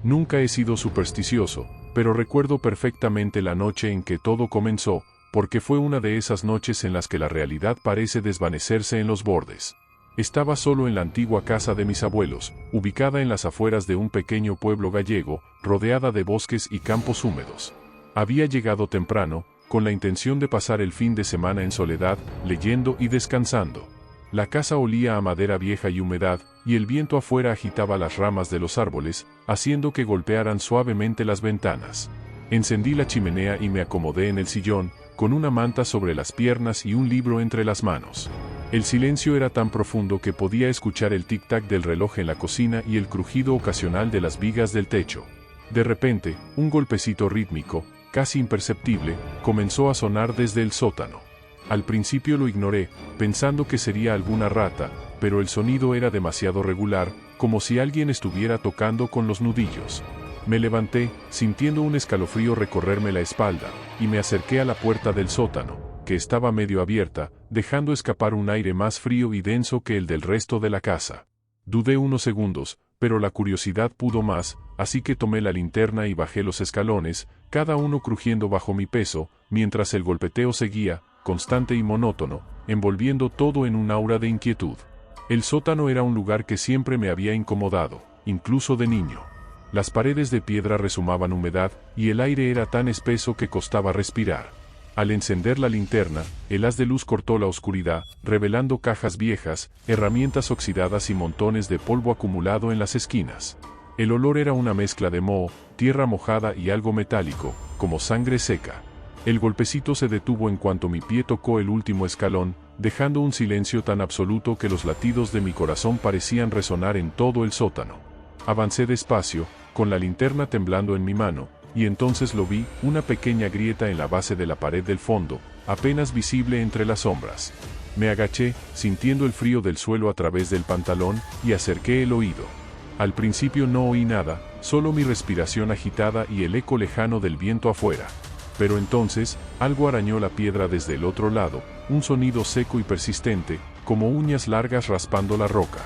Nunca he sido supersticioso, pero recuerdo perfectamente la noche en que todo comenzó, porque fue una de esas noches en las que la realidad parece desvanecerse en los bordes. Estaba solo en la antigua casa de mis abuelos, ubicada en las afueras de un pequeño pueblo gallego, rodeada de bosques y campos húmedos. Había llegado temprano, con la intención de pasar el fin de semana en soledad, leyendo y descansando. La casa olía a madera vieja y humedad, y el viento afuera agitaba las ramas de los árboles, haciendo que golpearan suavemente las ventanas. Encendí la chimenea y me acomodé en el sillón, con una manta sobre las piernas y un libro entre las manos. El silencio era tan profundo que podía escuchar el tic-tac del reloj en la cocina y el crujido ocasional de las vigas del techo. De repente, un golpecito rítmico, casi imperceptible, comenzó a sonar desde el sótano. Al principio lo ignoré, pensando que sería alguna rata, pero el sonido era demasiado regular, como si alguien estuviera tocando con los nudillos. Me levanté, sintiendo un escalofrío recorrerme la espalda, y me acerqué a la puerta del sótano, que estaba medio abierta, dejando escapar un aire más frío y denso que el del resto de la casa. Dudé unos segundos, pero la curiosidad pudo más, así que tomé la linterna y bajé los escalones, cada uno crujiendo bajo mi peso, mientras el golpeteo seguía, constante y monótono, envolviendo todo en un aura de inquietud. El sótano era un lugar que siempre me había incomodado, incluso de niño. Las paredes de piedra rezumaban humedad, y el aire era tan espeso que costaba respirar. Al encender la linterna, el haz de luz cortó la oscuridad, revelando cajas viejas, herramientas oxidadas y montones de polvo acumulado en las esquinas. El olor era una mezcla de moho, tierra mojada y algo metálico, como sangre seca. El golpecito se detuvo en cuanto mi pie tocó el último escalón, dejando un silencio tan absoluto que los latidos de mi corazón parecían resonar en todo el sótano. Avancé despacio, con la linterna temblando en mi mano, y entonces lo vi, una pequeña grieta en la base de la pared del fondo, apenas visible entre las sombras. Me agaché, sintiendo el frío del suelo a través del pantalón, y acerqué el oído. Al principio no oí nada, solo mi respiración agitada y el eco lejano del viento afuera. Pero entonces, algo arañó la piedra desde el otro lado, un sonido seco y persistente, como uñas largas raspando la roca.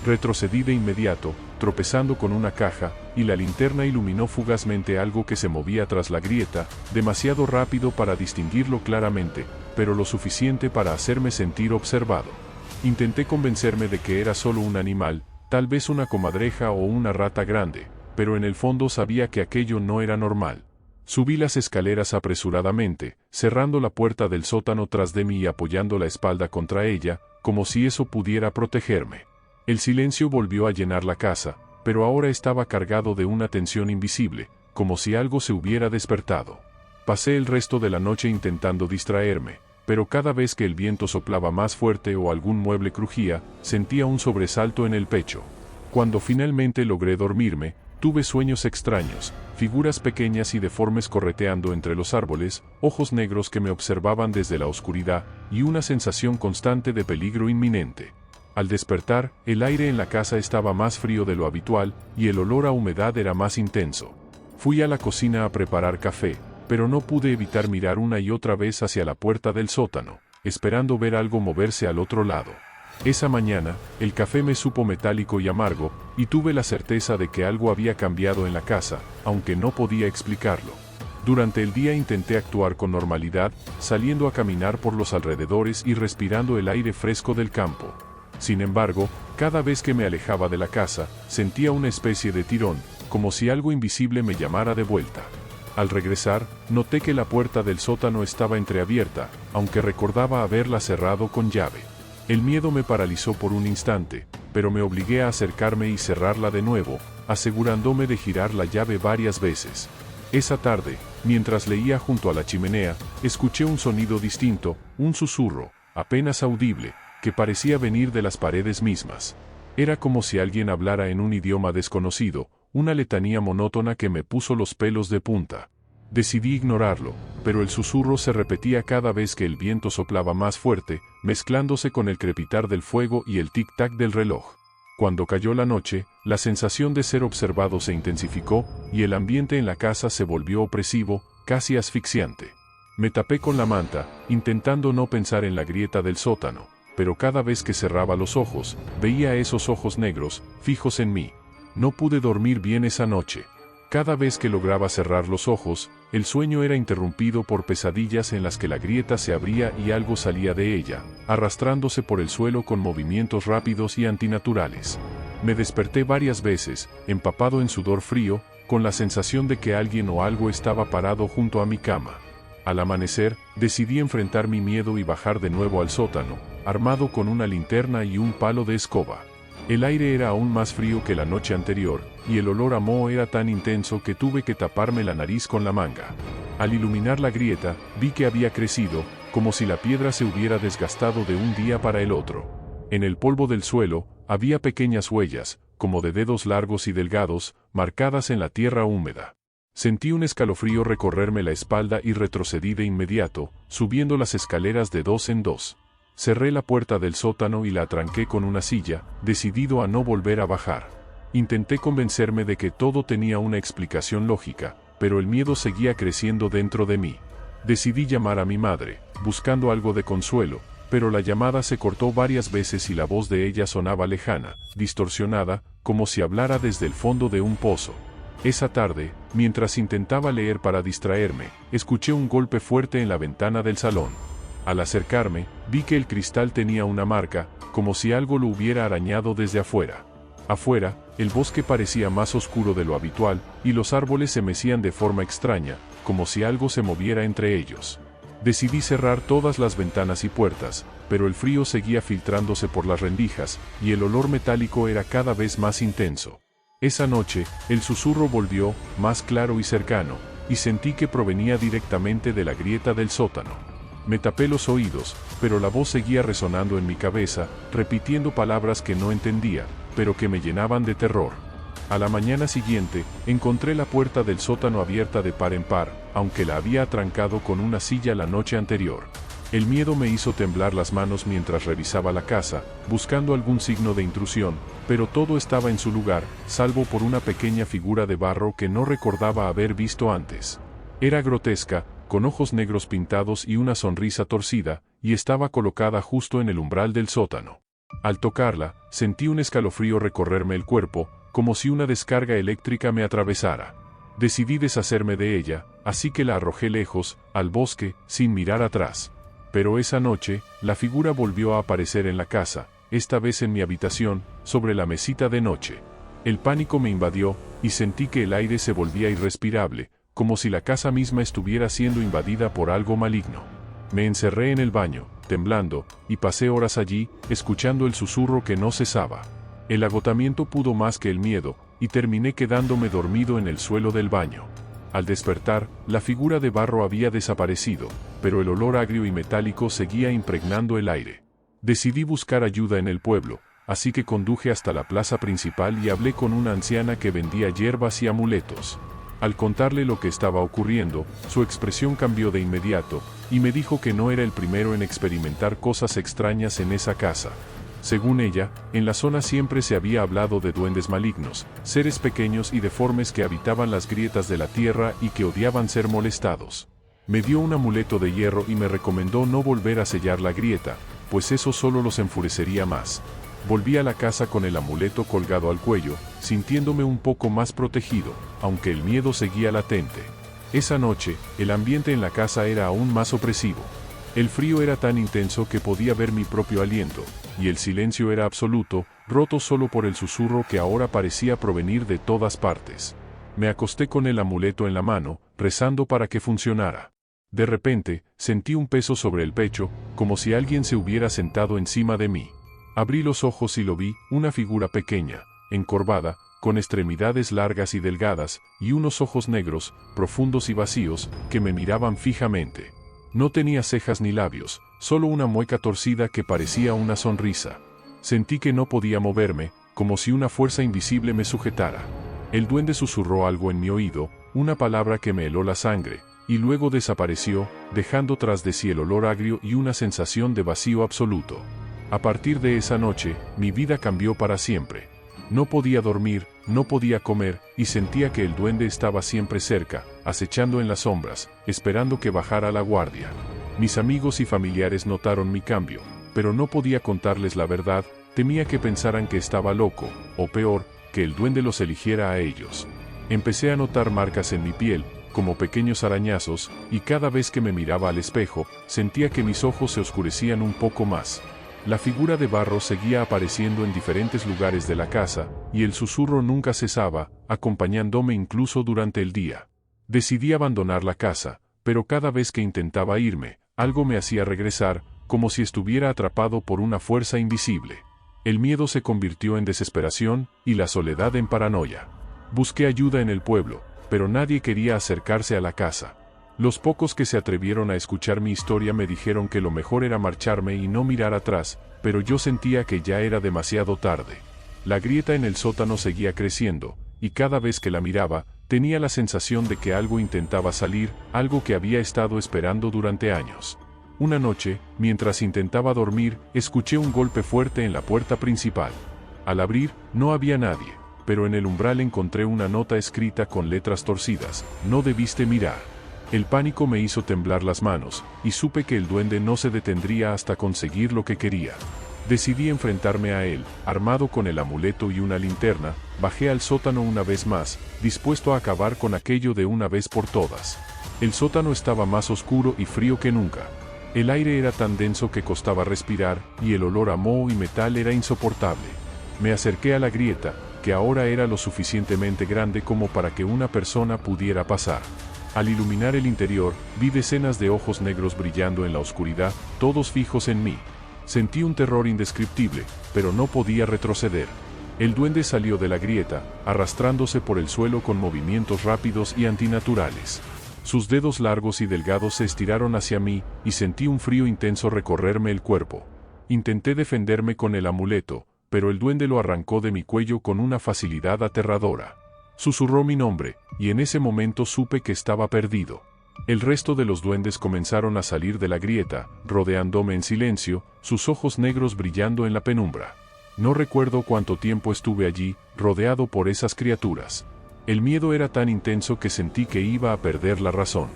Retrocedí de inmediato, tropezando con una caja, y la linterna iluminó fugazmente algo que se movía tras la grieta, demasiado rápido para distinguirlo claramente, pero lo suficiente para hacerme sentir observado. Intenté convencerme de que era solo un animal, tal vez una comadreja o una rata grande, pero en el fondo sabía que aquello no era normal. Subí las escaleras apresuradamente, cerrando la puerta del sótano tras de mí y apoyando la espalda contra ella, como si eso pudiera protegerme. El silencio volvió a llenar la casa, pero ahora estaba cargado de una tensión invisible, como si algo se hubiera despertado. Pasé el resto de la noche intentando distraerme, pero cada vez que el viento soplaba más fuerte o algún mueble crujía, sentía un sobresalto en el pecho. Cuando finalmente logré dormirme, tuve sueños extraños, figuras pequeñas y deformes correteando entre los árboles, ojos negros que me observaban desde la oscuridad, y una sensación constante de peligro inminente. Al despertar, el aire en la casa estaba más frío de lo habitual, y el olor a humedad era más intenso. Fui a la cocina a preparar café, pero no pude evitar mirar una y otra vez hacia la puerta del sótano, esperando ver algo moverse al otro lado. Esa mañana, el café me supo metálico y amargo, y tuve la certeza de que algo había cambiado en la casa, aunque no podía explicarlo. Durante el día intenté actuar con normalidad, saliendo a caminar por los alrededores y respirando el aire fresco del campo. Sin embargo, cada vez que me alejaba de la casa, sentía una especie de tirón, como si algo invisible me llamara de vuelta. Al regresar, noté que la puerta del sótano estaba entreabierta, aunque recordaba haberla cerrado con llave. El miedo me paralizó por un instante, pero me obligué a acercarme y cerrarla de nuevo, asegurándome de girar la llave varias veces. Esa tarde, mientras leía junto a la chimenea, escuché un sonido distinto, un susurro, apenas audible, que parecía venir de las paredes mismas. Era como si alguien hablara en un idioma desconocido, una letanía monótona que me puso los pelos de punta. Decidí ignorarlo, pero el susurro se repetía cada vez que el viento soplaba más fuerte, mezclándose con el crepitar del fuego y el tic-tac del reloj. Cuando cayó la noche, la sensación de ser observado se intensificó, y el ambiente en la casa se volvió opresivo, casi asfixiante. Me tapé con la manta, intentando no pensar en la grieta del sótano, pero cada vez que cerraba los ojos, veía esos ojos negros, fijos en mí. No pude dormir bien esa noche. Cada vez que lograba cerrar los ojos, el sueño era interrumpido por pesadillas en las que la grieta se abría y algo salía de ella, arrastrándose por el suelo con movimientos rápidos y antinaturales. Me desperté varias veces, empapado en sudor frío, con la sensación de que alguien o algo estaba parado junto a mi cama. Al amanecer, decidí enfrentar mi miedo y bajar de nuevo al sótano, armado con una linterna y un palo de escoba. El aire era aún más frío que la noche anterior, y el olor a moho era tan intenso que tuve que taparme la nariz con la manga. Al iluminar la grieta, vi que había crecido, como si la piedra se hubiera desgastado de un día para el otro. En el polvo del suelo, había pequeñas huellas, como de dedos largos y delgados, marcadas en la tierra húmeda. Sentí un escalofrío recorrerme la espalda y retrocedí de inmediato, subiendo las escaleras de 2 en 2. Cerré la puerta del sótano y la atranqué con una silla, decidido a no volver a bajar. Intenté convencerme de que todo tenía una explicación lógica, pero el miedo seguía creciendo dentro de mí. Decidí llamar a mi madre, buscando algo de consuelo, pero la llamada se cortó varias veces y la voz de ella sonaba lejana, distorsionada, como si hablara desde el fondo de un pozo. Esa tarde, mientras intentaba leer para distraerme, escuché un golpe fuerte en la ventana del salón. Al acercarme, vi que el cristal tenía una marca, como si algo lo hubiera arañado desde afuera. Afuera, el bosque parecía más oscuro de lo habitual, y los árboles se mecían de forma extraña, como si algo se moviera entre ellos. Decidí cerrar todas las ventanas y puertas, pero el frío seguía filtrándose por las rendijas, y el olor metálico era cada vez más intenso. Esa noche, el susurro volvió, más claro y cercano, y sentí que provenía directamente de la grieta del sótano. Me tapé los oídos, pero la voz seguía resonando en mi cabeza, repitiendo palabras que no entendía, pero que me llenaban de terror. A la mañana siguiente, encontré la puerta del sótano abierta de par en par, aunque la había atrancado con una silla la noche anterior. El miedo me hizo temblar las manos mientras revisaba la casa, buscando algún signo de intrusión, pero todo estaba en su lugar, salvo por una pequeña figura de barro que no recordaba haber visto antes. Era grotesca, con ojos negros pintados y una sonrisa torcida, y estaba colocada justo en el umbral del sótano. Al tocarla, sentí un escalofrío recorrerme el cuerpo, como si una descarga eléctrica me atravesara. Decidí deshacerme de ella, así que la arrojé lejos, al bosque, sin mirar atrás. Pero esa noche, la figura volvió a aparecer en la casa, esta vez en mi habitación, sobre la mesita de noche. El pánico me invadió, y sentí que el aire se volvía irrespirable, como si la casa misma estuviera siendo invadida por algo maligno. Me encerré en el baño, temblando, y pasé horas allí, escuchando el susurro que no cesaba. El agotamiento pudo más que el miedo, y terminé quedándome dormido en el suelo del baño. Al despertar, la figura de barro había desaparecido, pero el olor agrio y metálico seguía impregnando el aire. Decidí buscar ayuda en el pueblo, así que conduje hasta la plaza principal y hablé con una anciana que vendía hierbas y amuletos. Al contarle lo que estaba ocurriendo, su expresión cambió de inmediato, y me dijo que no era el primero en experimentar cosas extrañas en esa casa. Según ella, en la zona siempre se había hablado de duendes malignos, seres pequeños y deformes que habitaban las grietas de la tierra y que odiaban ser molestados. Me dio un amuleto de hierro y me recomendó no volver a sellar la grieta, pues eso solo los enfurecería más. Volví a la casa con el amuleto colgado al cuello, sintiéndome un poco más protegido, aunque el miedo seguía latente. Esa noche, el ambiente en la casa era aún más opresivo. El frío era tan intenso que podía ver mi propio aliento, y el silencio era absoluto, roto solo por el susurro que ahora parecía provenir de todas partes. Me acosté con el amuleto en la mano, rezando para que funcionara. De repente, sentí un peso sobre el pecho, como si alguien se hubiera sentado encima de mí. Abrí los ojos y lo vi, una figura pequeña, encorvada, con extremidades largas y delgadas, y unos ojos negros, profundos y vacíos, que me miraban fijamente. No tenía cejas ni labios, solo una mueca torcida que parecía una sonrisa. Sentí que no podía moverme, como si una fuerza invisible me sujetara. El duende susurró algo en mi oído, una palabra que me heló la sangre, y luego desapareció, dejando tras de sí el olor agrio y una sensación de vacío absoluto. A partir de esa noche, mi vida cambió para siempre. No podía dormir, no podía comer, y sentía que el duende estaba siempre cerca, acechando en las sombras, esperando que bajara la guardia. Mis amigos y familiares notaron mi cambio, pero no podía contarles la verdad, temía que pensaran que estaba loco, o peor, que el duende los eligiera a ellos. Empecé a notar marcas en mi piel, como pequeños arañazos, y cada vez que me miraba al espejo, sentía que mis ojos se oscurecían un poco más. La figura de barro seguía apareciendo en diferentes lugares de la casa, y el susurro nunca cesaba, acompañándome incluso durante el día. Decidí abandonar la casa, pero cada vez que intentaba irme, algo me hacía regresar, como si estuviera atrapado por una fuerza invisible. El miedo se convirtió en desesperación, y la soledad en paranoia. Busqué ayuda en el pueblo, pero nadie quería acercarse a la casa. Los pocos que se atrevieron a escuchar mi historia me dijeron que lo mejor era marcharme y no mirar atrás, pero yo sentía que ya era demasiado tarde. La grieta en el sótano seguía creciendo, y cada vez que la miraba, tenía la sensación de que algo intentaba salir, algo que había estado esperando durante años. Una noche, mientras intentaba dormir, escuché un golpe fuerte en la puerta principal. Al abrir, no había nadie, pero en el umbral encontré una nota escrita con letras torcidas: no debiste mirar. El pánico me hizo temblar las manos, y supe que el duende no se detendría hasta conseguir lo que quería. Decidí enfrentarme a él, armado con el amuleto y una linterna. Bajé al sótano una vez más, dispuesto a acabar con aquello de una vez por todas. El sótano estaba más oscuro y frío que nunca. El aire era tan denso que costaba respirar, y el olor a moho y metal era insoportable. Me acerqué a la grieta, que ahora era lo suficientemente grande como para que una persona pudiera pasar. Al iluminar el interior, vi decenas de ojos negros brillando en la oscuridad, todos fijos en mí. Sentí un terror indescriptible, pero no podía retroceder. El duende salió de la grieta, arrastrándose por el suelo con movimientos rápidos y antinaturales. Sus dedos largos y delgados se estiraron hacia mí, y sentí un frío intenso recorrerme el cuerpo. Intenté defenderme con el amuleto, pero el duende lo arrancó de mi cuello con una facilidad aterradora. Susurró mi nombre, y en ese momento supe que estaba perdido. El resto de los duendes comenzaron a salir de la grieta, rodeándome en silencio, sus ojos negros brillando en la penumbra. No recuerdo cuánto tiempo estuve allí, rodeado por esas criaturas. El miedo era tan intenso que sentí que iba a perder la razón.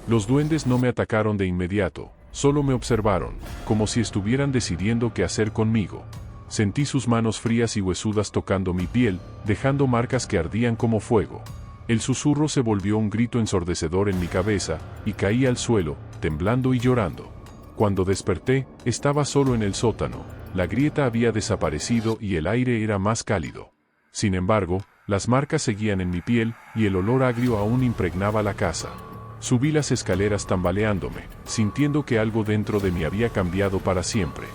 Los duendes no me atacaron de inmediato, solo me observaron, como si estuvieran decidiendo qué hacer conmigo. Sentí sus manos frías y huesudas tocando mi piel, dejando marcas que ardían como fuego. El susurro se volvió un grito ensordecedor en mi cabeza, y caí al suelo, temblando y llorando. Cuando desperté, estaba solo en el sótano. La grieta había desaparecido y el aire era más cálido. Sin embargo, las marcas seguían en mi piel, y el olor agrio aún impregnaba la casa. Subí las escaleras tambaleándome, sintiendo que algo dentro de mí había cambiado para siempre.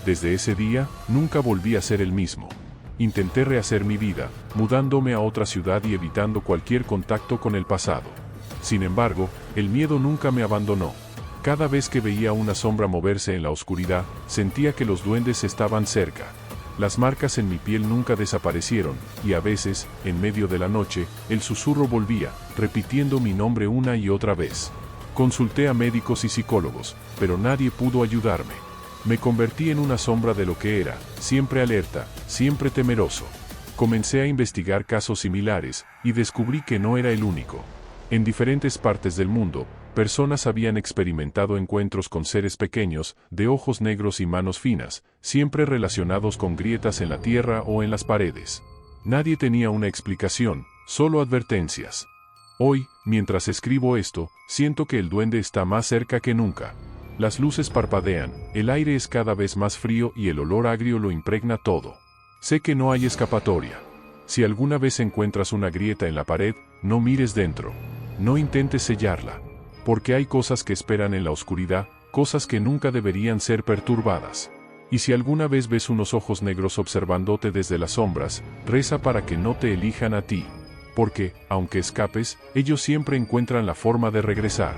Desde ese día, nunca volví a ser el mismo. Intenté rehacer mi vida, mudándome a otra ciudad y evitando cualquier contacto con el pasado. Sin embargo, el miedo nunca me abandonó. Cada vez que veía una sombra moverse en la oscuridad, sentía que los duendes estaban cerca. Las marcas en mi piel nunca desaparecieron, y a veces, en medio de la noche, el susurro volvía, repitiendo mi nombre una y otra vez. Consulté a médicos y psicólogos, pero nadie pudo ayudarme. Me convertí en una sombra de lo que era, siempre alerta, siempre temeroso. Comencé a investigar casos similares, y descubrí que no era el único. En diferentes partes del mundo, personas habían experimentado encuentros con seres pequeños, de ojos negros y manos finas, siempre relacionados con grietas en la tierra o en las paredes. Nadie tenía una explicación, solo advertencias. Hoy, mientras escribo esto, siento que el duende está más cerca que nunca. Las luces parpadean, el aire es cada vez más frío y el olor agrio lo impregna todo. Sé que no hay escapatoria. Si alguna vez encuentras una grieta en la pared, no mires dentro. No intentes sellarla. Porque hay cosas que esperan en la oscuridad, cosas que nunca deberían ser perturbadas. Y si alguna vez ves unos ojos negros observándote desde las sombras, reza para que no te elijan a ti. Porque, aunque escapes, ellos siempre encuentran la forma de regresar.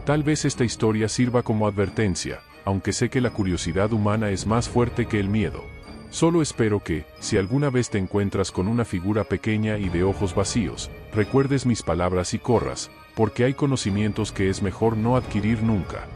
Tal vez esta historia sirva como advertencia, aunque sé que la curiosidad humana es más fuerte que el miedo. Solo espero que, si alguna vez te encuentras con una figura pequeña y de ojos vacíos, recuerdes mis palabras y corras, porque hay conocimientos que es mejor no adquirir nunca.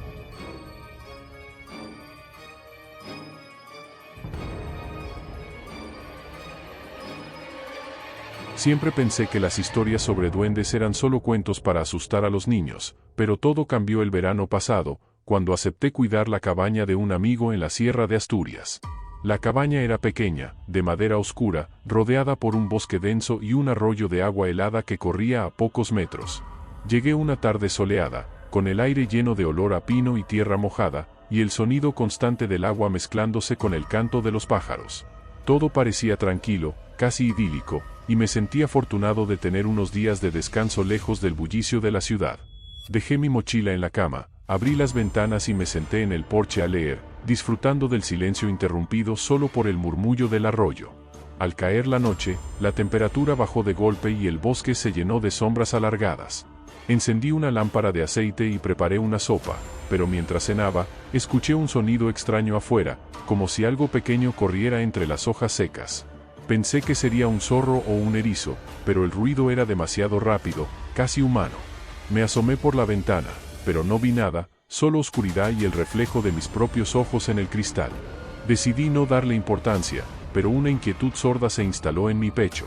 Siempre pensé que las historias sobre duendes eran solo cuentos para asustar a los niños, pero todo cambió el verano pasado, cuando acepté cuidar la cabaña de un amigo en la Sierra de Asturias. La cabaña era pequeña, de madera oscura, rodeada por un bosque denso y un arroyo de agua helada que corría a pocos metros. Llegué una tarde soleada, con el aire lleno de olor a pino y tierra mojada, y el sonido constante del agua mezclándose con el canto de los pájaros. Todo parecía tranquilo, casi idílico, y me sentí afortunado de tener unos días de descanso lejos del bullicio de la ciudad. Dejé mi mochila en la cama, abrí las ventanas y me senté en el porche a leer, disfrutando del silencio interrumpido solo por el murmullo del arroyo. Al caer la noche, la temperatura bajó de golpe y el bosque se llenó de sombras alargadas. Encendí una lámpara de aceite y preparé una sopa, pero mientras cenaba, escuché un sonido extraño afuera, como si algo pequeño corriera entre las hojas secas. Pensé que sería un zorro o un erizo, pero el ruido era demasiado rápido, casi humano. Me asomé por la ventana, pero no vi nada, solo oscuridad y el reflejo de mis propios ojos en el cristal. Decidí no darle importancia, pero una inquietud sorda se instaló en mi pecho.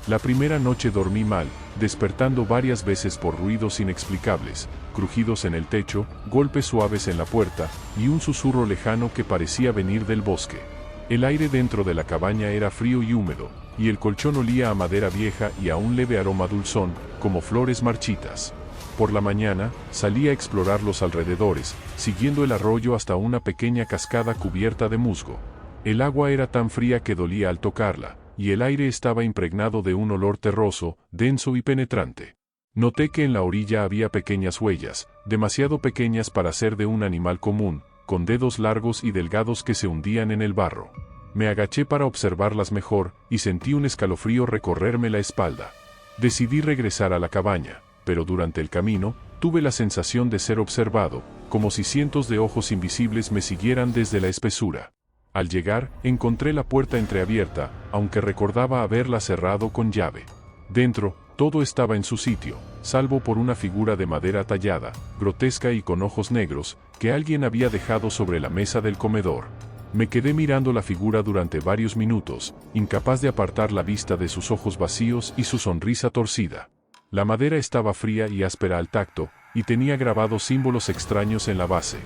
La primera noche dormí mal, despertando varias veces por ruidos inexplicables, crujidos en el techo, golpes suaves en la puerta, y un susurro lejano que parecía venir del bosque. El aire dentro de la cabaña era frío y húmedo, y el colchón olía a madera vieja y a un leve aroma dulzón, como flores marchitas. Por la mañana, salí a explorar los alrededores, siguiendo el arroyo hasta una pequeña cascada cubierta de musgo. El agua era tan fría que dolía al tocarla, y el aire estaba impregnado de un olor terroso, denso y penetrante. Noté que en la orilla había pequeñas huellas, demasiado pequeñas para ser de un animal común, con dedos largos y delgados que se hundían en el barro. Me agaché para observarlas mejor, y sentí un escalofrío recorrerme la espalda. Decidí regresar a la cabaña, pero durante el camino, tuve la sensación de ser observado, como si cientos de ojos invisibles me siguieran desde la espesura. Al llegar, encontré la puerta entreabierta, aunque recordaba haberla cerrado con llave. Dentro, todo estaba en su sitio, salvo por una figura de madera tallada, grotesca y con ojos negros, que alguien había dejado sobre la mesa del comedor. Me quedé mirando la figura durante varios minutos, incapaz de apartar la vista de sus ojos vacíos y su sonrisa torcida. La madera estaba fría y áspera al tacto, y tenía grabados símbolos extraños en la base.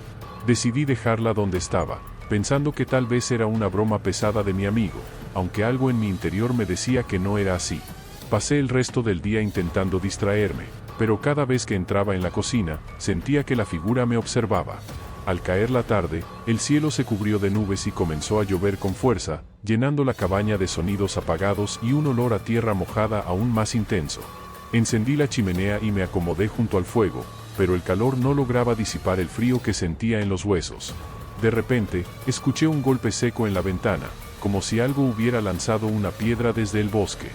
Decidí dejarla donde estaba, pensando que tal vez era una broma pesada de mi amigo, aunque algo en mi interior me decía que no era así. Pasé el resto del día intentando distraerme, pero cada vez que entraba en la cocina, sentía que la figura me observaba. Al caer la tarde, el cielo se cubrió de nubes y comenzó a llover con fuerza, llenando la cabaña de sonidos apagados y un olor a tierra mojada aún más intenso. Encendí la chimenea y me acomodé junto al fuego, pero el calor no lograba disipar el frío que sentía en los huesos. De repente, escuché un golpe seco en la ventana, como si algo hubiera lanzado una piedra desde el bosque.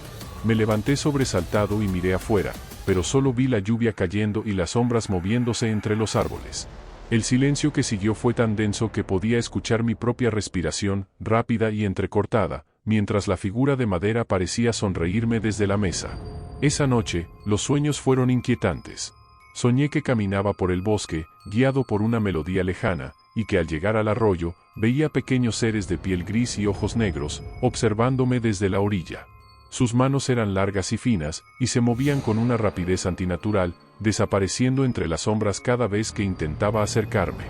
Me levanté sobresaltado y miré afuera, pero solo vi la lluvia cayendo y las sombras moviéndose entre los árboles. El silencio que siguió fue tan denso que podía escuchar mi propia respiración, rápida y entrecortada, mientras la figura de madera parecía sonreírme desde la mesa. Esa noche, los sueños fueron inquietantes. Soñé que caminaba por el bosque, guiado por una melodía lejana, y que al llegar al arroyo, veía pequeños seres de piel gris y ojos negros, observándome desde la orilla. Sus manos eran largas y finas, y se movían con una rapidez antinatural, desapareciendo entre las sombras cada vez que intentaba acercarme.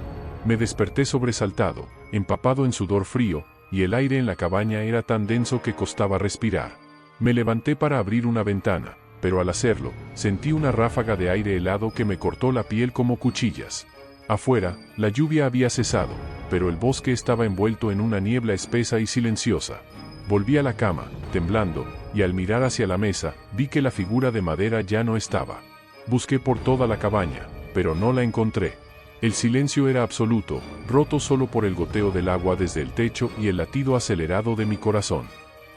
Me desperté sobresaltado, empapado en sudor frío, y el aire en la cabaña era tan denso que costaba respirar. Me levanté para abrir una ventana, pero al hacerlo, sentí una ráfaga de aire helado que me cortó la piel como cuchillas. Afuera, la lluvia había cesado, pero el bosque estaba envuelto en una niebla espesa y silenciosa. Volví a la cama, temblando, y al mirar hacia la mesa, vi que la figura de madera ya no estaba. Busqué por toda la cabaña, pero no la encontré. El silencio era absoluto, roto solo por el goteo del agua desde el techo y el latido acelerado de mi corazón.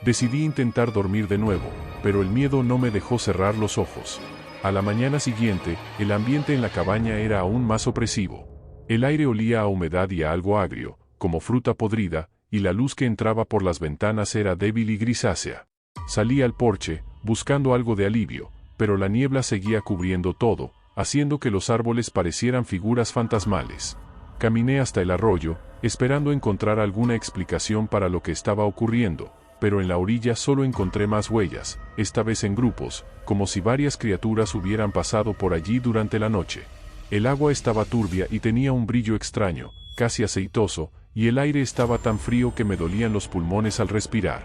Decidí intentar dormir de nuevo, pero el miedo no me dejó cerrar los ojos. A la mañana siguiente, el ambiente en la cabaña era aún más opresivo. El aire olía a humedad y a algo agrio, como fruta podrida, y la luz que entraba por las ventanas era débil y grisácea. Salí al porche, buscando algo de alivio, pero la niebla seguía cubriendo todo, haciendo que los árboles parecieran figuras fantasmales. Caminé hasta el arroyo, esperando encontrar alguna explicación para lo que estaba ocurriendo, pero en la orilla solo encontré más huellas, esta vez en grupos, como si varias criaturas hubieran pasado por allí durante la noche. El agua estaba turbia y tenía un brillo extraño, casi aceitoso, y el aire estaba tan frío que me dolían los pulmones al respirar.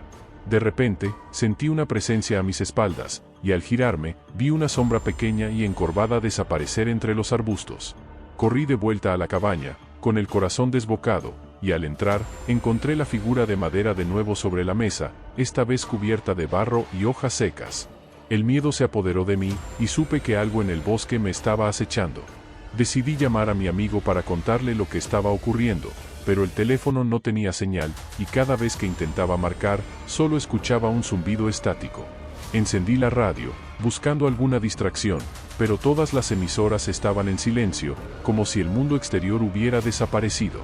De repente, sentí una presencia a mis espaldas, y al girarme, vi una sombra pequeña y encorvada desaparecer entre los arbustos. Corrí de vuelta a la cabaña, con el corazón desbocado, y al entrar, encontré la figura de madera de nuevo sobre la mesa, esta vez cubierta de barro y hojas secas. El miedo se apoderó de mí, y supe que algo en el bosque me estaba acechando. Decidí llamar a mi amigo para contarle lo que estaba ocurriendo, pero el teléfono no tenía señal, y cada vez que intentaba marcar, solo escuchaba un zumbido estático. Encendí la radio, buscando alguna distracción, pero todas las emisoras estaban en silencio, como si el mundo exterior hubiera desaparecido.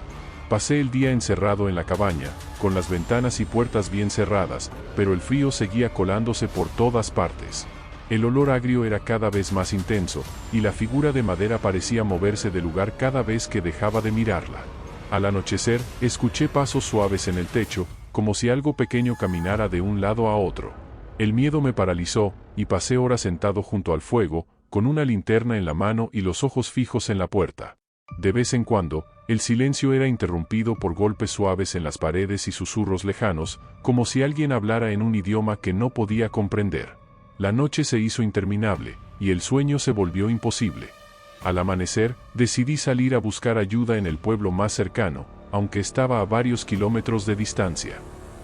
Pasé el día encerrado en la cabaña, con las ventanas y puertas bien cerradas, pero el frío seguía colándose por todas partes. El olor agrio era cada vez más intenso, y la figura de madera parecía moverse de lugar cada vez que dejaba de mirarla. Al anochecer, escuché pasos suaves en el techo, como si algo pequeño caminara de un lado a otro. El miedo me paralizó, y pasé horas sentado junto al fuego, con una linterna en la mano y los ojos fijos en la puerta. De vez en cuando, el silencio era interrumpido por golpes suaves en las paredes y susurros lejanos, como si alguien hablara en un idioma que no podía comprender. La noche se hizo interminable, y el sueño se volvió imposible. Al amanecer, decidí salir a buscar ayuda en el pueblo más cercano, aunque estaba a varios kilómetros de distancia.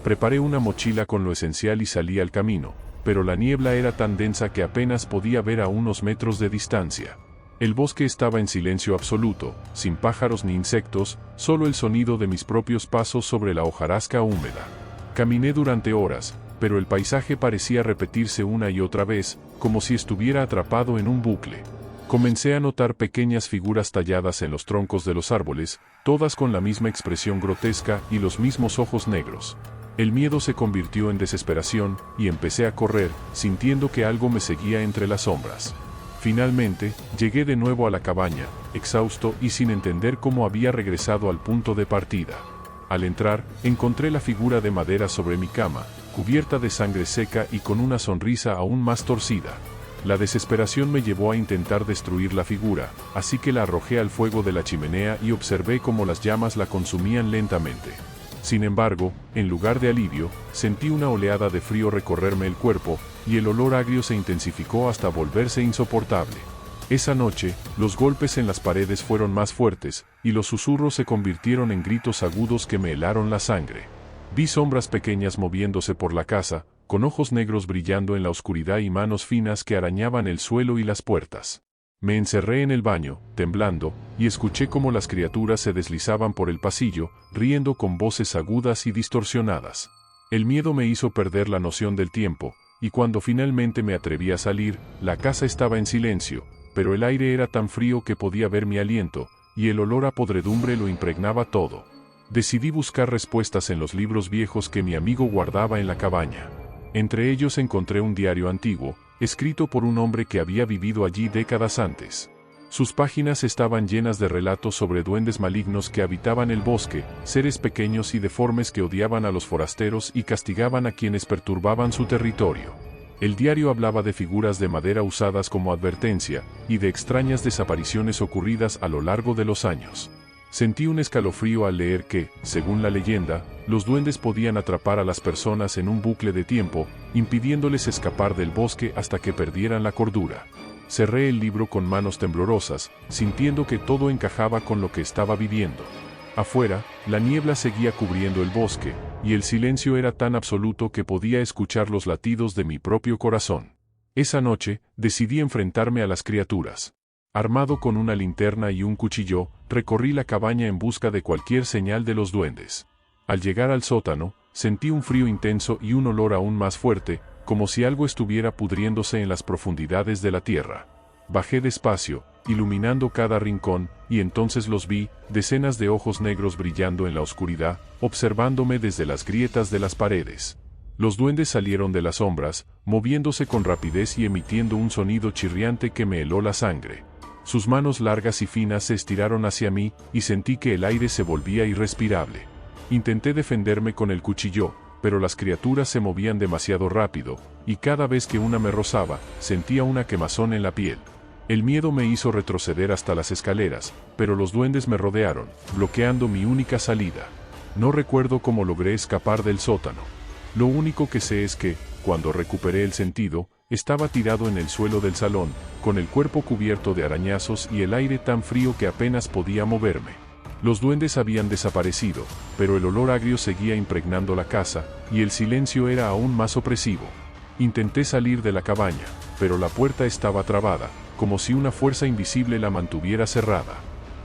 Preparé una mochila con lo esencial y salí al camino, pero la niebla era tan densa que apenas podía ver a unos metros de distancia. El bosque estaba en silencio absoluto, sin pájaros ni insectos, solo el sonido de mis propios pasos sobre la hojarasca húmeda. Caminé durante horas, pero el paisaje parecía repetirse una y otra vez, como si estuviera atrapado en un bucle. Comencé a notar pequeñas figuras talladas en los troncos de los árboles, todas con la misma expresión grotesca y los mismos ojos negros. El miedo se convirtió en desesperación, y empecé a correr, sintiendo que algo me seguía entre las sombras. Finalmente, llegué de nuevo a la cabaña, exhausto y sin entender cómo había regresado al punto de partida. Al entrar, encontré la figura de madera sobre mi cama, cubierta de sangre seca y con una sonrisa aún más torcida. La desesperación me llevó a intentar destruir la figura, así que la arrojé al fuego de la chimenea y observé cómo las llamas la consumían lentamente. Sin embargo, en lugar de alivio, sentí una oleada de frío recorrerme el cuerpo, y el olor agrio se intensificó hasta volverse insoportable. Esa noche, los golpes en las paredes fueron más fuertes, y los susurros se convirtieron en gritos agudos que me helaron la sangre. Vi sombras pequeñas moviéndose por la casa, con ojos negros brillando en la oscuridad y manos finas que arañaban el suelo y las puertas. Me encerré en el baño, temblando, y escuché cómo las criaturas se deslizaban por el pasillo, riendo con voces agudas y distorsionadas. El miedo me hizo perder la noción del tiempo, y cuando finalmente me atreví a salir, la casa estaba en silencio, pero el aire era tan frío que podía ver mi aliento, y el olor a podredumbre lo impregnaba todo. Decidí buscar respuestas en los libros viejos que mi amigo guardaba en la cabaña. Entre ellos encontré un diario antiguo, escrito por un hombre que había vivido allí décadas antes. Sus páginas estaban llenas de relatos sobre duendes malignos que habitaban el bosque, seres pequeños y deformes que odiaban a los forasteros y castigaban a quienes perturbaban su territorio. El diario hablaba de figuras de madera usadas como advertencia, y de extrañas desapariciones ocurridas a lo largo de los años. Sentí un escalofrío al leer que, según la leyenda, los duendes podían atrapar a las personas en un bucle de tiempo, impidiéndoles escapar del bosque hasta que perdieran la cordura. Cerré el libro con manos temblorosas, sintiendo que todo encajaba con lo que estaba viviendo. Afuera, la niebla seguía cubriendo el bosque, y el silencio era tan absoluto que podía escuchar los latidos de mi propio corazón. Esa noche, decidí enfrentarme a las criaturas. Armado con una linterna y un cuchillo, recorrí la cabaña en busca de cualquier señal de los duendes. Al llegar al sótano, sentí un frío intenso y un olor aún más fuerte, como si algo estuviera pudriéndose en las profundidades de la tierra. Bajé despacio, iluminando cada rincón, y entonces los vi, decenas de ojos negros brillando en la oscuridad, observándome desde las grietas de las paredes. Los duendes salieron de las sombras, moviéndose con rapidez y emitiendo un sonido chirriante que me heló la sangre. Sus manos largas y finas se estiraron hacia mí, y sentí que el aire se volvía irrespirable. Intenté defenderme con el cuchillo, pero las criaturas se movían demasiado rápido, y cada vez que una me rozaba, sentía una quemazón en la piel. El miedo me hizo retroceder hasta las escaleras, pero los duendes me rodearon, bloqueando mi única salida. No recuerdo cómo logré escapar del sótano. Lo único que sé es que, cuando recuperé el sentido, estaba tirado en el suelo del salón, con el cuerpo cubierto de arañazos y el aire tan frío que apenas podía moverme. Los duendes habían desaparecido, pero el olor agrio seguía impregnando la casa, y el silencio era aún más opresivo. Intenté salir de la cabaña, pero la puerta estaba trabada, como si una fuerza invisible la mantuviera cerrada.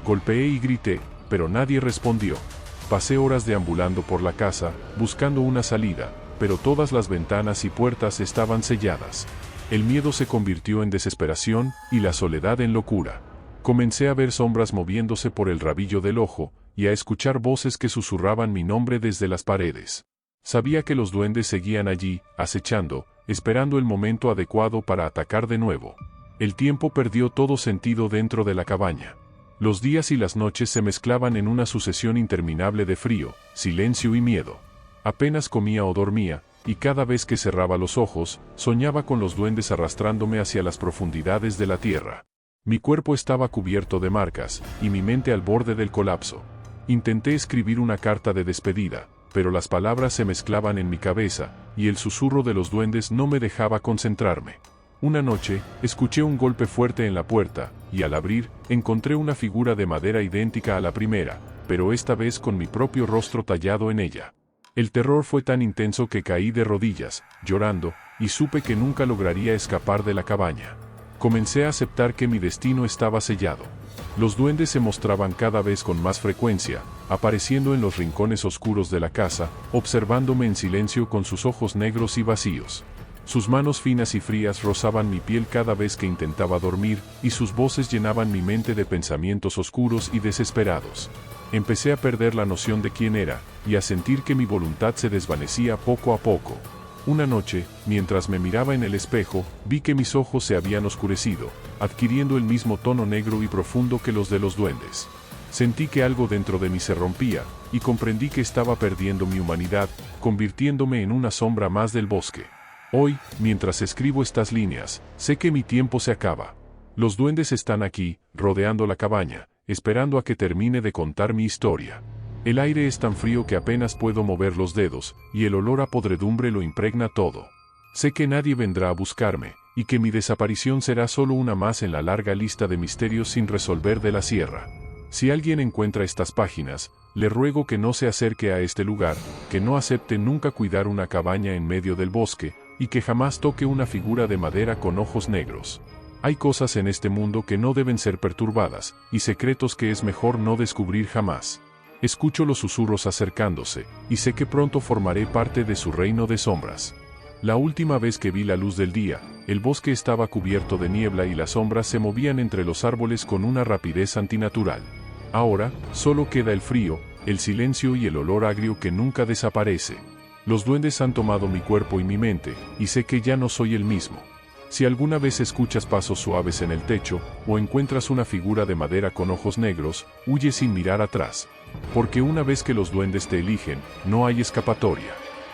Golpeé y grité, pero nadie respondió. Pasé horas deambulando por la casa, buscando una salida, pero todas las ventanas y puertas estaban selladas. El miedo se convirtió en desesperación y la soledad en locura. Comencé a ver sombras moviéndose por el rabillo del ojo, y a escuchar voces que susurraban mi nombre desde las paredes. Sabía que los duendes seguían allí, acechando, esperando el momento adecuado para atacar de nuevo. El tiempo perdió todo sentido dentro de la cabaña. Los días y las noches se mezclaban en una sucesión interminable de frío, silencio y miedo. Apenas comía o dormía, y cada vez que cerraba los ojos, soñaba con los duendes arrastrándome hacia las profundidades de la tierra. Mi cuerpo estaba cubierto de marcas, y mi mente al borde del colapso. Intenté escribir una carta de despedida, pero las palabras se mezclaban en mi cabeza, y el susurro de los duendes no me dejaba concentrarme. Una noche, escuché un golpe fuerte en la puerta, y al abrir, encontré una figura de madera idéntica a la primera, pero esta vez con mi propio rostro tallado en ella. El terror fue tan intenso que caí de rodillas, llorando, y supe que nunca lograría escapar de la cabaña. Comencé a aceptar que mi destino estaba sellado. Los duendes se mostraban cada vez con más frecuencia, apareciendo en los rincones oscuros de la casa, observándome en silencio con sus ojos negros y vacíos. Sus manos finas y frías rozaban mi piel cada vez que intentaba dormir, y sus voces llenaban mi mente de pensamientos oscuros y desesperados. Empecé a perder la noción de quién era, y a sentir que mi voluntad se desvanecía poco a poco. Una noche, mientras me miraba en el espejo, vi que mis ojos se habían oscurecido, adquiriendo el mismo tono negro y profundo que los de los duendes. Sentí que algo dentro de mí se rompía, y comprendí que estaba perdiendo mi humanidad, convirtiéndome en una sombra más del bosque. Hoy, mientras escribo estas líneas, sé que mi tiempo se acaba. Los duendes están aquí, rodeando la cabaña, esperando a que termine de contar mi historia. El aire es tan frío que apenas puedo mover los dedos, y el olor a podredumbre lo impregna todo. Sé que nadie vendrá a buscarme, y que mi desaparición será solo una más en la larga lista de misterios sin resolver de la sierra. Si alguien encuentra estas páginas, le ruego que no se acerque a este lugar, que no acepte nunca cuidar una cabaña en medio del bosque, y que jamás toque una figura de madera con ojos negros. Hay cosas en este mundo que no deben ser perturbadas, y secretos que es mejor no descubrir jamás. Escucho los susurros acercándose, y sé que pronto formaré parte de su reino de sombras. La última vez que vi la luz del día, el bosque estaba cubierto de niebla y las sombras se movían entre los árboles con una rapidez antinatural. Ahora, solo queda el frío, el silencio y el olor agrio que nunca desaparece. Los duendes han tomado mi cuerpo y mi mente, y sé que ya no soy el mismo. Si alguna vez escuchas pasos suaves en el techo, o encuentras una figura de madera con ojos negros, huye sin mirar atrás. Porque una vez que los duendes te eligen, no hay escapatoria.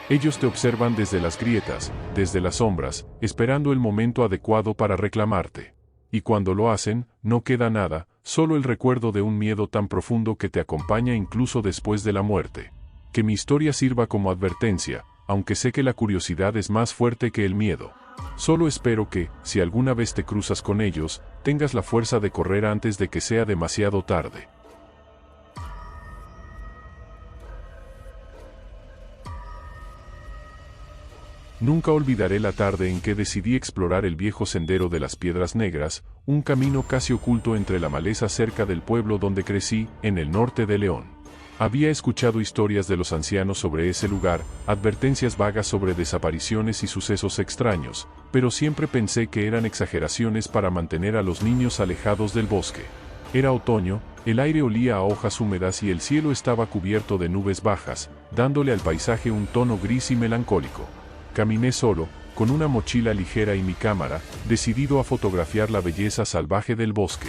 Ellos te observan desde las grietas, desde las sombras, esperando el momento adecuado para reclamarte. Y cuando lo hacen, no queda nada, solo el recuerdo de un miedo tan profundo que te acompaña incluso después de la muerte. Que mi historia sirva como advertencia, aunque sé que la curiosidad es más fuerte que el miedo. Solo espero que, si alguna vez te cruzas con ellos, tengas la fuerza de correr antes de que sea demasiado tarde. Nunca olvidaré la tarde en que decidí explorar el viejo sendero de las Piedras Negras, un camino casi oculto entre la maleza cerca del pueblo donde crecí, en el norte de León. Había escuchado historias de los ancianos sobre ese lugar, advertencias vagas sobre desapariciones y sucesos extraños, pero siempre pensé que eran exageraciones para mantener a los niños alejados del bosque. Era otoño, el aire olía a hojas húmedas y el cielo estaba cubierto de nubes bajas, dándole al paisaje un tono gris y melancólico. Caminé solo, con una mochila ligera y mi cámara, decidido a fotografiar la belleza salvaje del bosque.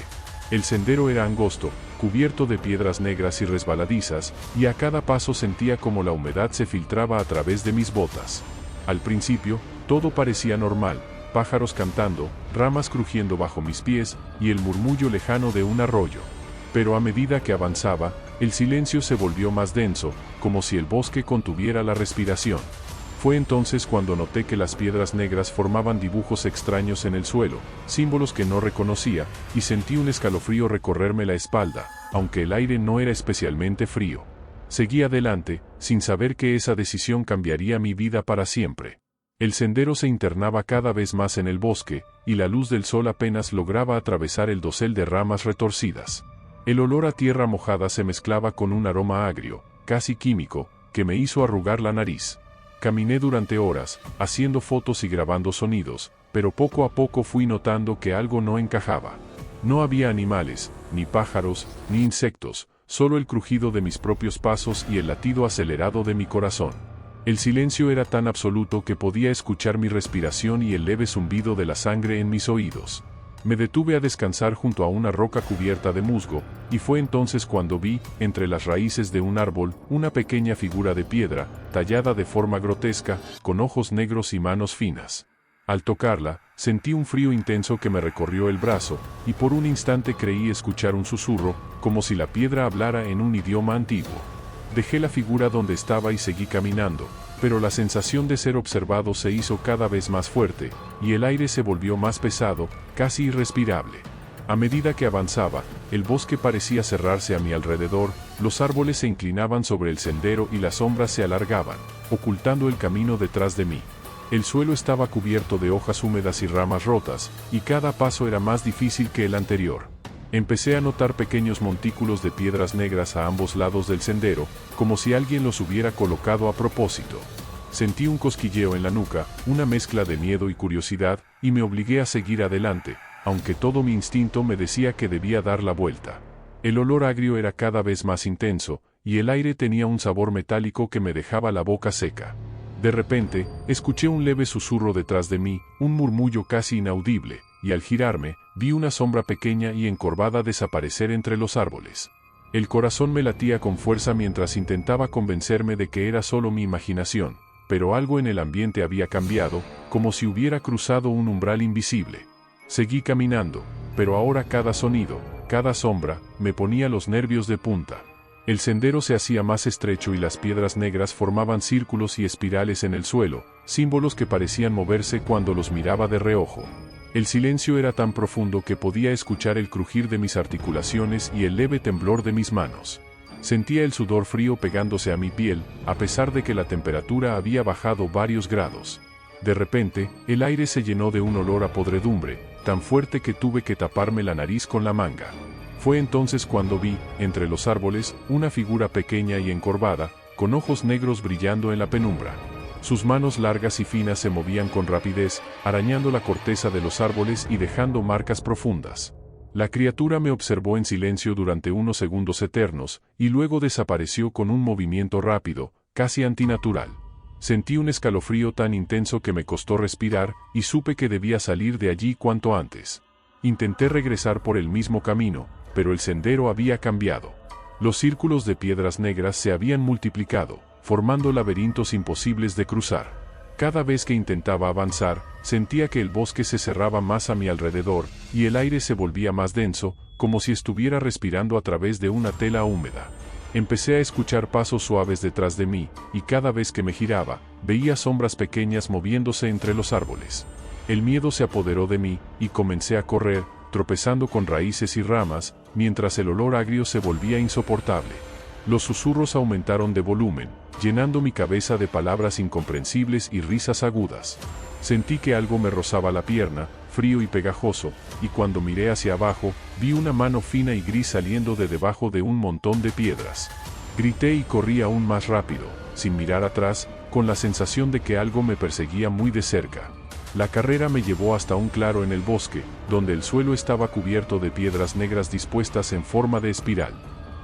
El sendero era angosto, cubierto de piedras negras y resbaladizas, y a cada paso sentía como la humedad se filtraba a través de mis botas. Al principio, todo parecía normal, pájaros cantando, ramas crujiendo bajo mis pies, y el murmullo lejano de un arroyo. Pero a medida que avanzaba, El silencio se volvió más denso, como si el bosque contuviera la respiración. Fue entonces cuando noté que las piedras negras formaban dibujos extraños en el suelo, símbolos que no reconocía, y sentí un escalofrío recorrerme la espalda, aunque el aire no era especialmente frío. Seguí adelante, sin saber que esa decisión cambiaría mi vida para siempre. El sendero se internaba cada vez más en el bosque, y la luz del sol apenas lograba atravesar el dosel de ramas retorcidas. El olor a tierra mojada se mezclaba con un aroma agrio, casi químico, que me hizo arrugar la nariz. Caminé durante horas, haciendo fotos y grabando sonidos, pero poco a poco fui notando que algo no encajaba. No había animales, ni pájaros, ni insectos, solo el crujido de mis propios pasos y el latido acelerado de mi corazón. El silencio era tan absoluto que podía escuchar mi respiración y el leve zumbido de la sangre en mis oídos. Me detuve a descansar junto a una roca cubierta de musgo, y fue entonces cuando vi, entre las raíces de un árbol, una pequeña figura de piedra, tallada de forma grotesca, con ojos negros y manos finas. Al tocarla, sentí un frío intenso que me recorrió el brazo, y por un instante creí escuchar un susurro, como si la piedra hablara en un idioma antiguo. Dejé la figura donde estaba y seguí caminando, pero la sensación de ser observado se hizo cada vez más fuerte, y el aire se volvió más pesado, casi irrespirable. A medida que avanzaba, el bosque parecía cerrarse a mi alrededor, los árboles se inclinaban sobre el sendero y las sombras se alargaban, ocultando el camino detrás de mí. El suelo estaba cubierto de hojas húmedas y ramas rotas, y cada paso era más difícil que el anterior. Empecé a notar pequeños montículos de piedras negras a ambos lados del sendero, como si alguien los hubiera colocado a propósito. Sentí un cosquilleo en la nuca, una mezcla de miedo y curiosidad, y me obligué a seguir adelante, aunque todo mi instinto me decía que debía dar la vuelta. El olor agrio era cada vez más intenso, y el aire tenía un sabor metálico que me dejaba la boca seca. De repente, escuché un leve susurro detrás de mí, un murmullo casi inaudible, y al girarme, vi una sombra pequeña y encorvada desaparecer entre los árboles. El corazón me latía con fuerza mientras intentaba convencerme de que era solo mi imaginación, pero algo en el ambiente había cambiado, como si hubiera cruzado un umbral invisible. Seguí caminando, pero ahora cada sonido, cada sombra, me ponía los nervios de punta. El sendero se hacía más estrecho y las piedras negras formaban círculos y espirales en el suelo, símbolos que parecían moverse cuando los miraba de reojo. El silencio era tan profundo que podía escuchar el crujir de mis articulaciones y el leve temblor de mis manos. Sentía el sudor frío pegándose a mi piel, a pesar de que la temperatura había bajado varios grados. De repente, el aire se llenó de un olor a podredumbre, tan fuerte que tuve que taparme la nariz con la manga. Fue entonces cuando vi, entre los árboles, una figura pequeña y encorvada, con ojos negros brillando en la penumbra. Sus manos largas y finas se movían con rapidez, arañando la corteza de los árboles y dejando marcas profundas. La criatura me observó en silencio durante unos segundos eternos, y luego desapareció con un movimiento rápido, casi antinatural. Sentí un escalofrío tan intenso que me costó respirar, y supe que debía salir de allí cuanto antes. Intenté regresar por el mismo camino, pero el sendero había cambiado. Los círculos de piedras negras se habían multiplicado, formando laberintos imposibles de cruzar. Cada vez que intentaba avanzar, sentía que el bosque se cerraba más a mi alrededor, y el aire se volvía más denso, como si estuviera respirando a través de una tela húmeda. Empecé a escuchar pasos suaves detrás de mí, y cada vez que me giraba, veía sombras pequeñas moviéndose entre los árboles. El miedo se apoderó de mí, y comencé a correr, tropezando con raíces y ramas, mientras el olor agrio se volvía insoportable. Los susurros aumentaron de volumen, llenando mi cabeza de palabras incomprensibles y risas agudas. Sentí que algo me rozaba la pierna, frío y pegajoso, y cuando miré hacia abajo, vi una mano fina y gris saliendo de debajo de un montón de piedras. Grité y corrí aún más rápido, sin mirar atrás, con la sensación de que algo me perseguía muy de cerca. La carrera me llevó hasta un claro en el bosque, donde el suelo estaba cubierto de piedras negras dispuestas en forma de espiral.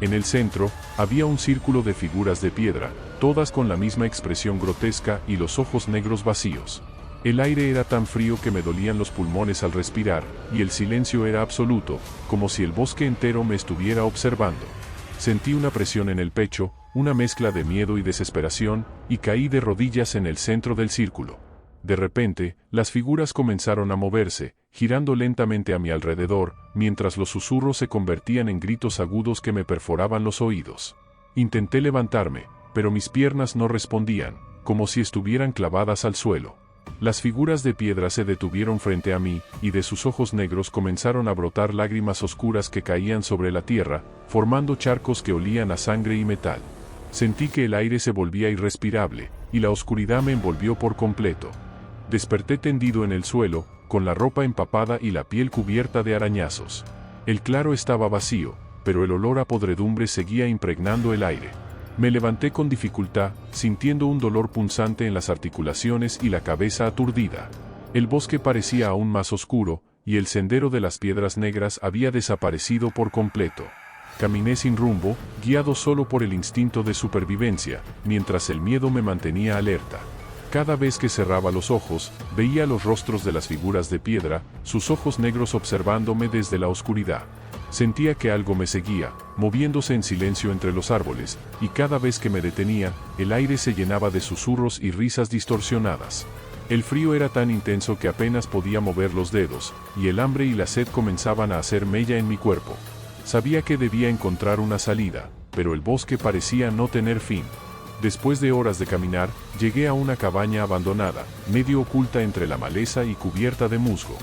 En el centro, había un círculo de figuras de piedra, todas con la misma expresión grotesca y los ojos negros vacíos. El aire era tan frío que me dolían los pulmones al respirar, y el silencio era absoluto, como si el bosque entero me estuviera observando. Sentí una presión en el pecho, una mezcla de miedo y desesperación, y caí de rodillas en el centro del círculo. De repente, las figuras comenzaron a moverse, girando lentamente a mi alrededor, mientras los susurros se convertían en gritos agudos que me perforaban los oídos. Intenté levantarme, pero mis piernas no respondían, como si estuvieran clavadas al suelo. Las figuras de piedra se detuvieron frente a mí, y de sus ojos negros comenzaron a brotar lágrimas oscuras que caían sobre la tierra, formando charcos que olían a sangre y metal. Sentí que el aire se volvía irrespirable, y la oscuridad me envolvió por completo. Desperté tendido en el suelo, con la ropa empapada y la piel cubierta de arañazos. El claro estaba vacío, pero el olor a podredumbre seguía impregnando el aire. Me levanté con dificultad, sintiendo un dolor punzante en las articulaciones y la cabeza aturdida. El bosque parecía aún más oscuro, y el sendero de las piedras negras había desaparecido por completo. Caminé sin rumbo, guiado solo por el instinto de supervivencia, mientras el miedo me mantenía alerta. Cada vez que cerraba los ojos, veía los rostros de las figuras de piedra, sus ojos negros observándome desde la oscuridad. Sentía que algo me seguía, moviéndose en silencio entre los árboles, y cada vez que me detenía, el aire se llenaba de susurros y risas distorsionadas. El frío era tan intenso que apenas podía mover los dedos, y el hambre y la sed comenzaban a hacer mella en mi cuerpo. Sabía que debía encontrar una salida, pero el bosque parecía no tener fin. Después de horas de caminar, llegué a una cabaña abandonada, medio oculta entre la maleza y cubierta de musgo.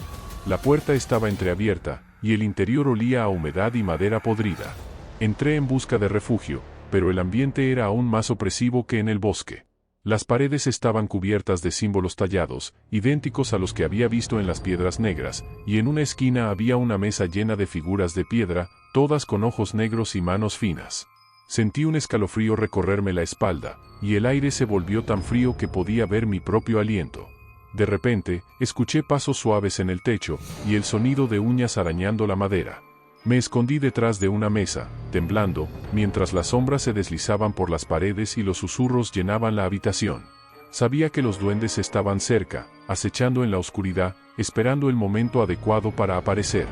La puerta estaba entreabierta, y el interior olía a humedad y madera podrida. Entré en busca de refugio, pero el ambiente era aún más opresivo que en el bosque. Las paredes estaban cubiertas de símbolos tallados, idénticos a los que había visto en las piedras negras, y en una esquina había una mesa llena de figuras de piedra, todas con ojos negros y manos finas. Sentí un escalofrío recorrerme la espalda, y el aire se volvió tan frío que podía ver mi propio aliento. De repente, escuché pasos suaves en el techo, y el sonido de uñas arañando la madera. Me escondí detrás de una mesa, temblando, mientras las sombras se deslizaban por las paredes y los susurros llenaban la habitación. Sabía que los duendes estaban cerca, acechando en la oscuridad, esperando el momento adecuado para aparecer.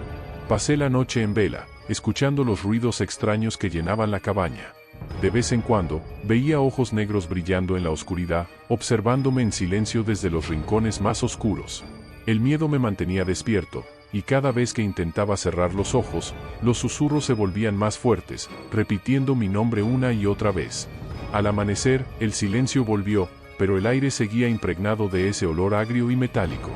Pasé la noche en vela, escuchando los ruidos extraños que llenaban la cabaña. De vez en cuando, veía ojos negros brillando en la oscuridad, observándome en silencio desde los rincones más oscuros. El miedo me mantenía despierto, y cada vez que intentaba cerrar los ojos, los susurros se volvían más fuertes, repitiendo mi nombre una y otra vez. Al amanecer, el silencio volvió, pero el aire seguía impregnado de ese olor agrio y metálico.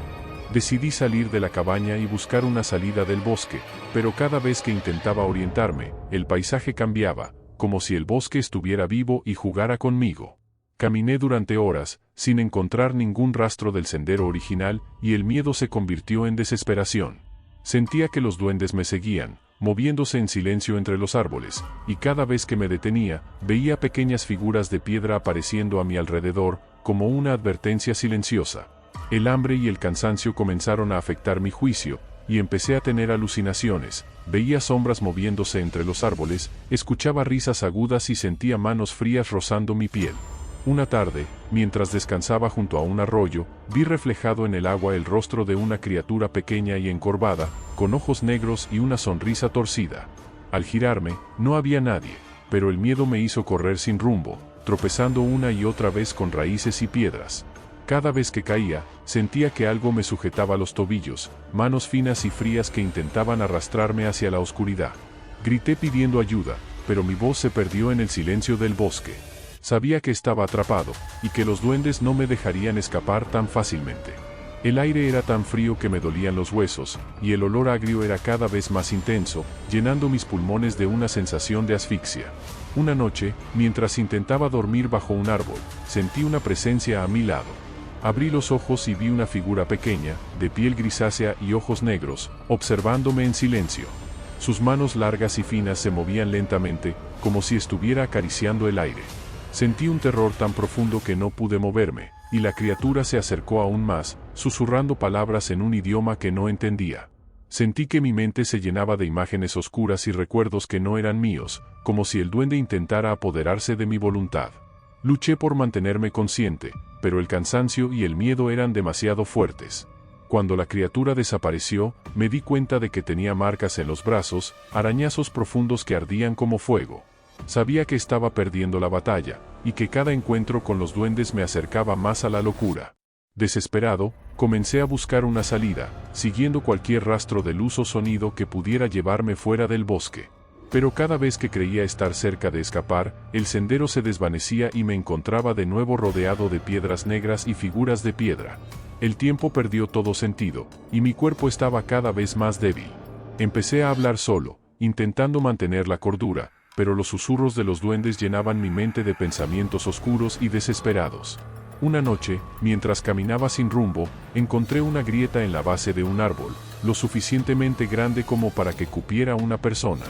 Decidí salir de la cabaña y buscar una salida del bosque, pero cada vez que intentaba orientarme, el paisaje cambiaba, como si el bosque estuviera vivo y jugara conmigo. Caminé durante horas, sin encontrar ningún rastro del sendero original, y el miedo se convirtió en desesperación. Sentía que los duendes me seguían, moviéndose en silencio entre los árboles, y cada vez que me detenía, veía pequeñas figuras de piedra apareciendo a mi alrededor, como una advertencia silenciosa. El hambre y el cansancio comenzaron a afectar mi juicio, y empecé a tener alucinaciones. Veía sombras moviéndose entre los árboles, escuchaba risas agudas y sentía manos frías rozando mi piel. Una tarde, mientras descansaba junto a un arroyo, vi reflejado en el agua el rostro de una criatura pequeña y encorvada, con ojos negros y una sonrisa torcida. Al girarme, no había nadie, pero el miedo me hizo correr sin rumbo, tropezando una y otra vez con raíces y piedras. Cada vez que caía, sentía que algo me sujetaba los tobillos, manos finas y frías que intentaban arrastrarme hacia la oscuridad. Grité pidiendo ayuda, pero mi voz se perdió en el silencio del bosque. Sabía que estaba atrapado, y que los duendes no me dejarían escapar tan fácilmente. El aire era tan frío que me dolían los huesos, y el olor agrio era cada vez más intenso, llenando mis pulmones de una sensación de asfixia. Una noche, mientras intentaba dormir bajo un árbol, sentí una presencia a mi lado. Abrí los ojos y vi una figura pequeña, de piel grisácea y ojos negros, observándome en silencio. Sus manos largas y finas se movían lentamente, como si estuviera acariciando el aire. Sentí un terror tan profundo que no pude moverme, y la criatura se acercó aún más, susurrando palabras en un idioma que no entendía. Sentí que mi mente se llenaba de imágenes oscuras y recuerdos que no eran míos, como si el duende intentara apoderarse de mi voluntad. Luché por mantenerme consciente, pero el cansancio y el miedo eran demasiado fuertes. Cuando la criatura desapareció, me di cuenta de que tenía marcas en los brazos, arañazos profundos que ardían como fuego. Sabía que estaba perdiendo la batalla, y que cada encuentro con los duendes me acercaba más a la locura. Desesperado, comencé a buscar una salida, siguiendo cualquier rastro de luz o sonido que pudiera llevarme fuera del bosque. Pero cada vez que creía estar cerca de escapar, el sendero se desvanecía y me encontraba de nuevo rodeado de piedras negras y figuras de piedra. El tiempo perdió todo sentido, y mi cuerpo estaba cada vez más débil. Empecé a hablar solo, intentando mantener la cordura, pero los susurros de los duendes llenaban mi mente de pensamientos oscuros y desesperados. Una noche, mientras caminaba sin rumbo, encontré una grieta en la base de un árbol, lo suficientemente grande como para que cupiera una persona.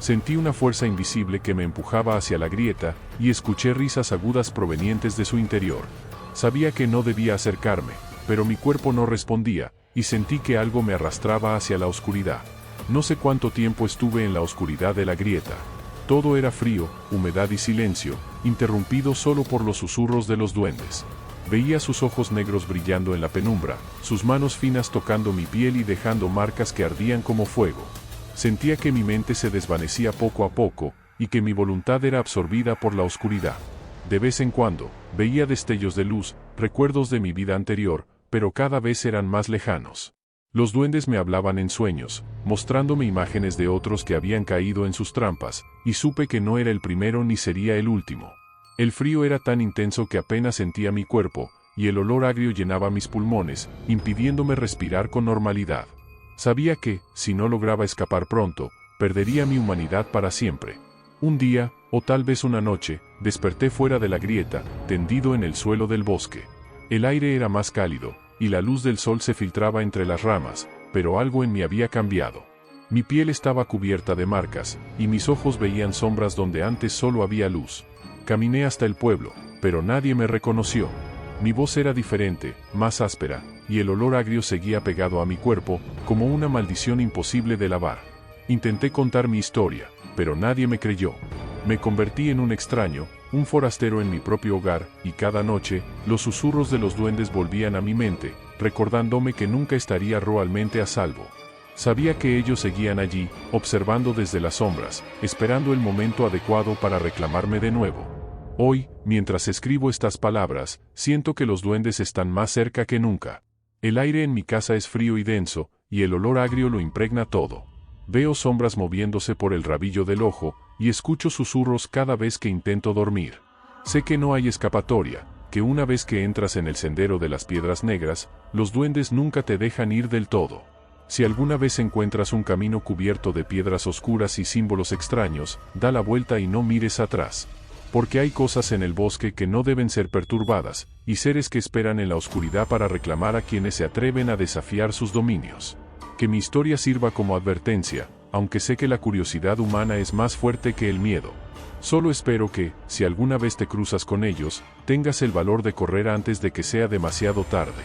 Sentí una fuerza invisible que me empujaba hacia la grieta, y escuché risas agudas provenientes de su interior. Sabía que no debía acercarme, pero mi cuerpo no respondía, y sentí que algo me arrastraba hacia la oscuridad. No sé cuánto tiempo estuve en la oscuridad de la grieta. Todo era frío, humedad y silencio, interrumpido solo por los susurros de los duendes. Veía sus ojos negros brillando en la penumbra, sus manos finas tocando mi piel y dejando marcas que ardían como fuego. Sentía que mi mente se desvanecía poco a poco, y que mi voluntad era absorbida por la oscuridad. De vez en cuando, veía destellos de luz, recuerdos de mi vida anterior, pero cada vez eran más lejanos. Los duendes me hablaban en sueños, mostrándome imágenes de otros que habían caído en sus trampas, y supe que no era el primero ni sería el último. El frío era tan intenso que apenas sentía mi cuerpo, y el olor agrio llenaba mis pulmones, impidiéndome respirar con normalidad. Sabía que, si no lograba escapar pronto, perdería mi humanidad para siempre. Un día, o tal vez una noche, desperté fuera de la grieta, tendido en el suelo del bosque. El aire era más cálido, y la luz del sol se filtraba entre las ramas, pero algo en mí había cambiado. Mi piel estaba cubierta de marcas, y mis ojos veían sombras donde antes solo había luz. Caminé hasta el pueblo, pero nadie me reconoció. Mi voz era diferente, más áspera, y el olor agrio seguía pegado a mi cuerpo, como una maldición imposible de lavar. Intenté contar mi historia, pero nadie me creyó. Me convertí en un extraño, un forastero en mi propio hogar, y cada noche, los susurros de los duendes volvían a mi mente, recordándome que nunca estaría realmente a salvo. Sabía que ellos seguían allí, observando desde las sombras, esperando el momento adecuado para reclamarme de nuevo. Hoy, mientras escribo estas palabras, siento que los duendes están más cerca que nunca. El aire en mi casa es frío y denso, y el olor agrio lo impregna todo. Veo sombras moviéndose por el rabillo del ojo, y escucho susurros cada vez que intento dormir. Sé que no hay escapatoria, que una vez que entras en el sendero de las piedras negras, los duendes nunca te dejan ir del todo. Si alguna vez encuentras un camino cubierto de piedras oscuras y símbolos extraños, da la vuelta y no mires atrás. Porque hay cosas en el bosque que no deben ser perturbadas, y seres que esperan en la oscuridad para reclamar a quienes se atreven a desafiar sus dominios. Que mi historia sirva como advertencia, aunque sé que la curiosidad humana es más fuerte que el miedo. Solo espero que, si alguna vez te cruzas con ellos, tengas el valor de correr antes de que sea demasiado tarde.